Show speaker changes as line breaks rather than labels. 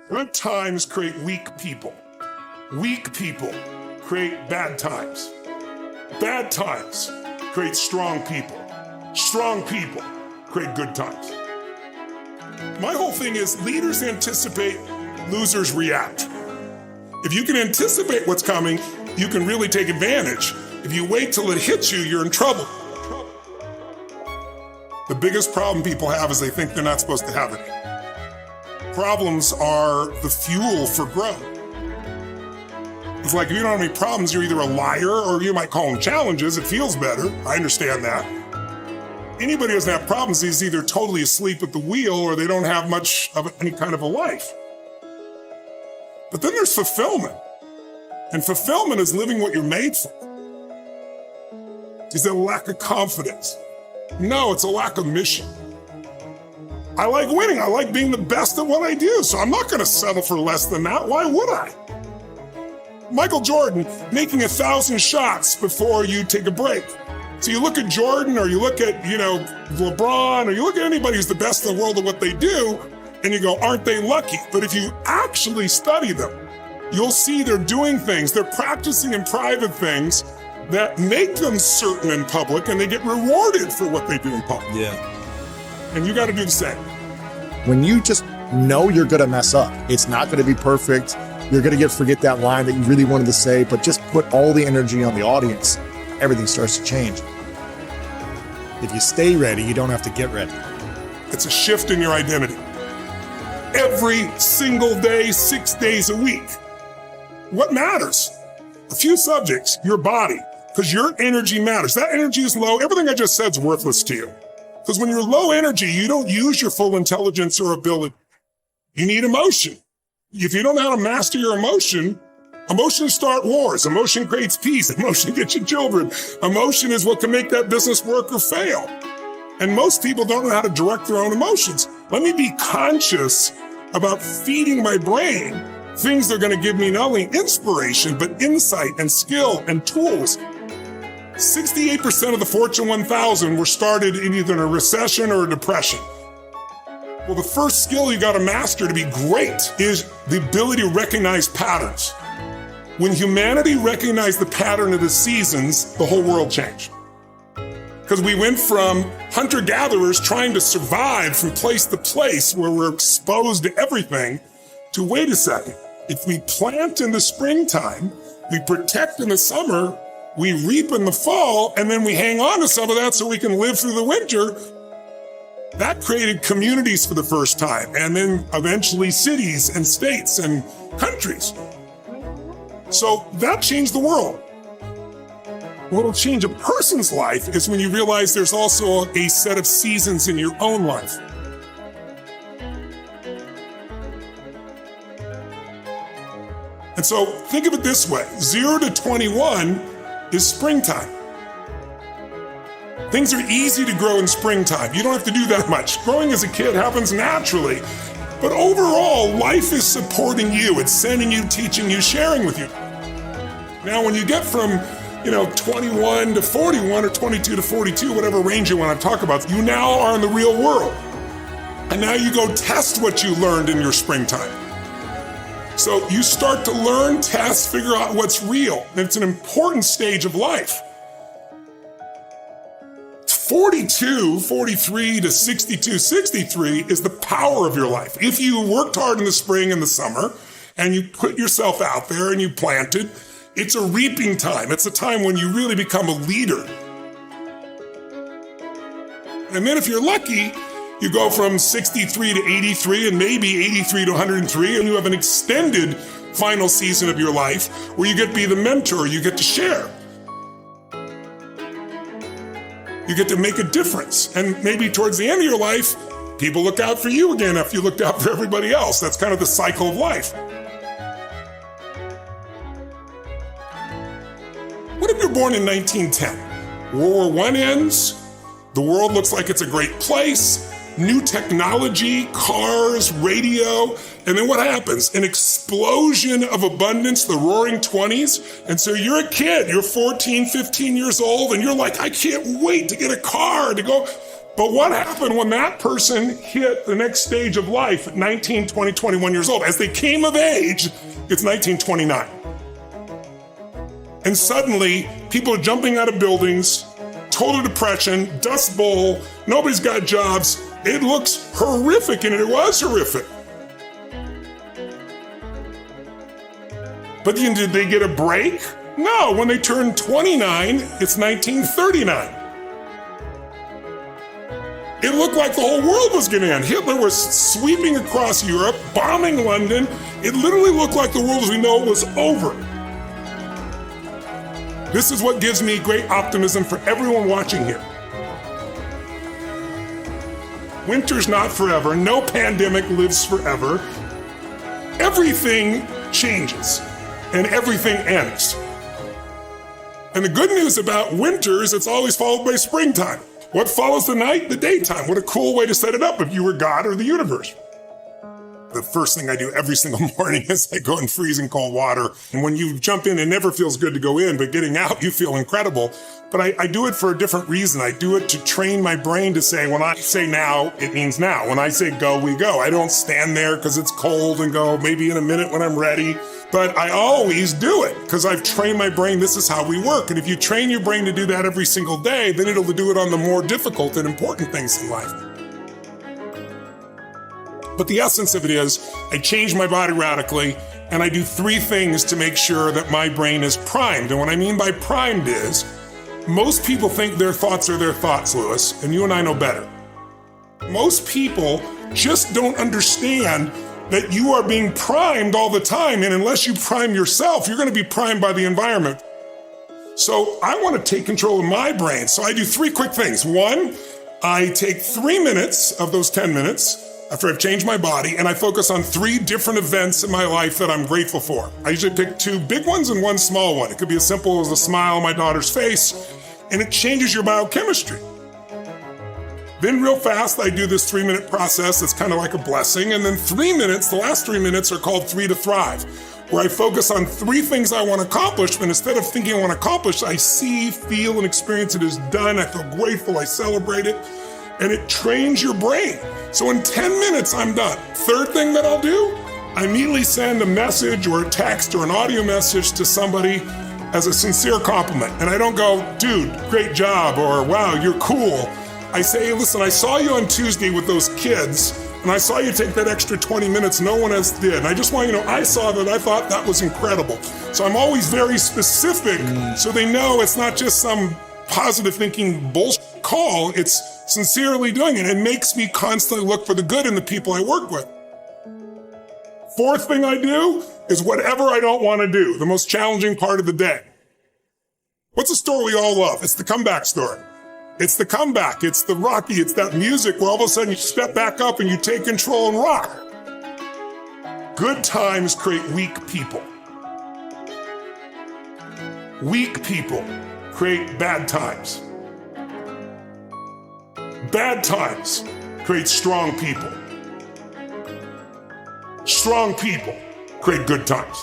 Good times create weak people. Weak people create bad times. Bad times create strong people. Strong people create good times. My whole thing is leaders anticipate, losers react. If you can anticipate what's coming, you can really take advantage. If you wait till it hits you, you're in trouble. The biggest problem people have is they think they're not supposed to have it. Problems are the fuel for growth. It's like if you don't have any problems, you're either a liar or you might call them challenges. It feels better. I understand that. Anybody who doesn't have problems is either totally asleep at the wheel or they don't have much of any kind of a life. But then there's fulfillment. And fulfillment is living what you're made for. Is it a lack of confidence? No, it's a lack of mission. I like winning. I like being the best at what I do. So I'm not going to settle for less than that. Why would I? Michael Jordan making 1,000 shots before you take a break. So you look at Jordan or you look at, LeBron or you look at anybody who's the best in the world at what they do and you go, aren't they lucky? But if you actually study them, you'll see they're doing things. They're practicing in private things that make them certain in public and they get rewarded for what they do in public.
Yeah.
And you got to do the same.
When you just know you're going to mess up, it's not going to be perfect. You're going to forget that line that you really wanted to say, but just put all the energy on the audience. Everything starts to change. If you stay ready, you don't have to get ready.
It's a shift in your identity. Every single day, 6 days a week. What matters? A few subjects, your body, because your energy matters. That energy is low. Everything I just said is worthless to you. Because when you're low energy, you don't use your full intelligence or ability. You need emotion. If you don't know how to master your emotions start wars. Emotion creates peace. Emotion gets you children. Emotion is what can make that business work or fail. And most people don't know how to direct their own emotions. Let me be conscious about feeding my brain things that are going to give me not only inspiration, but insight and skill and tools. 68% of the Fortune 1000 were started in either a recession or a depression. Well, the first skill you got to master to be great is the ability to recognize patterns. When humanity recognized the pattern of the seasons, the whole world changed. Because we went from hunter-gatherers trying to survive from place to place where we're exposed to everything to, wait a second, if we plant in the springtime, we protect in the summer, we reap in the fall, and then we hang on to some of that so we can live through the winter. That created communities for the first time, and then eventually cities and states and countries. So that changed the world. What'll change a person's life is when you realize there's also a set of seasons in your own life. And so think of it this way, 0 to 21 is springtime. Things are easy to grow in springtime. You don't have to do that much. Growing as a kid happens naturally. But overall, life is supporting you. It's sending you, teaching you, sharing with you. Now, when you get from 21 to 41 or 22 to 42, whatever range you want to talk about, you now are in the real world. And now you go test what you learned in your springtime. So you start to learn, test, figure out what's real. And it's an important stage of life. 42, 43 to 62, 63 is the power of your life. If you worked hard in the spring and the summer and you put yourself out there and you planted, it's a reaping time. It's a time when you really become a leader. And then if you're lucky, you go from 63 to 83 and maybe 83 to 103, and you have an extended final season of your life where you get to be the mentor, you get to share. You get to make a difference. And maybe towards the end of your life, people look out for you again after you looked out for everybody else. That's kind of the cycle of life. What if you're born in 1910? World War I ends, the world looks like it's a great place, new technology, cars, radio, and then what happens? An explosion of abundance, the roaring 20s. And so you're a kid, you're 14, 15 years old, and you're like, I can't wait to get a car, to go. But what happened when that person hit the next stage of life at 19, 20, 21 years old? As they came of age, it's 1929. And suddenly, people are jumping out of buildings, total depression, dust bowl, nobody's got jobs. It looks horrific, and it was horrific. But then did they get a break? No, when they turned 29, it's 1939. It looked like the whole world was gonna end. Hitler was sweeping across Europe, bombing London. It literally looked like the world as we know it was over. This is what gives me great optimism for everyone watching here. Winter's not forever. No pandemic lives forever. Everything changes and everything ends. And the good news about winter is it's always followed by springtime. What follows the night? The daytime. What a cool way to set it up if you were God or the universe. The first thing I do every single morning is I go in freezing cold water. And when you jump in, it never feels good to go in, but getting out, you feel incredible. But I do it for a different reason. I do it to train my brain to say, when I say now, it means now. When I say go, we go. I don't stand there because it's cold and go maybe in a minute when I'm ready. But I always do it because I've trained my brain. This is how we work. And if you train your brain to do that every single day, then it'll do it on the more difficult and important things in life. But the essence of it is I change my body radically and I do 3 things to make sure that my brain is primed. And what I mean by primed is most people think their thoughts are their thoughts, Lewis, and you and I know better. Most people just don't understand that you are being primed all the time. And unless you prime yourself, you're going to be primed by the environment. So I want to take control of my brain. So I do 3 quick things. 1, I take 3 minutes of those 10 minutes after I've changed my body, and I focus on 3 different events in my life that I'm grateful for. I usually pick 2 big ones and 1 small one. It could be as simple as a smile on my daughter's face, and it changes your biochemistry. Then real fast, I do this 3-minute process that's kind of like a blessing, and then 3 minutes, the last 3 minutes are called 3 to Thrive, where I focus on 3 things I want to accomplish, but instead of thinking I want to accomplish, I see, feel, and experience it as done. I feel grateful, I celebrate it, and it trains your brain. So in 10 minutes, I'm done. 3rd thing that I'll do, I immediately send a message or a text or an audio message to somebody as a sincere compliment. And I don't go, dude, great job, or wow, you're cool. I say, hey, listen, I saw you on Tuesday with those kids, and I saw you take that extra 20 minutes no one else did. And I just want you to know, I saw that, I thought that was incredible. So I'm always very specific so they know it's not just some positive thinking bullshit call, it's sincerely doing it. It makes me constantly look for the good in the people I work with. 4th thing I do is whatever I don't want to do, the most challenging part of the day. What's a story we all love? It's the comeback story. It's the comeback. It's the Rocky. It's that music where all of a sudden you step back up and you take control and rock. Good times create weak people. Weak people create bad times. Bad times create strong people. Strong people create good times.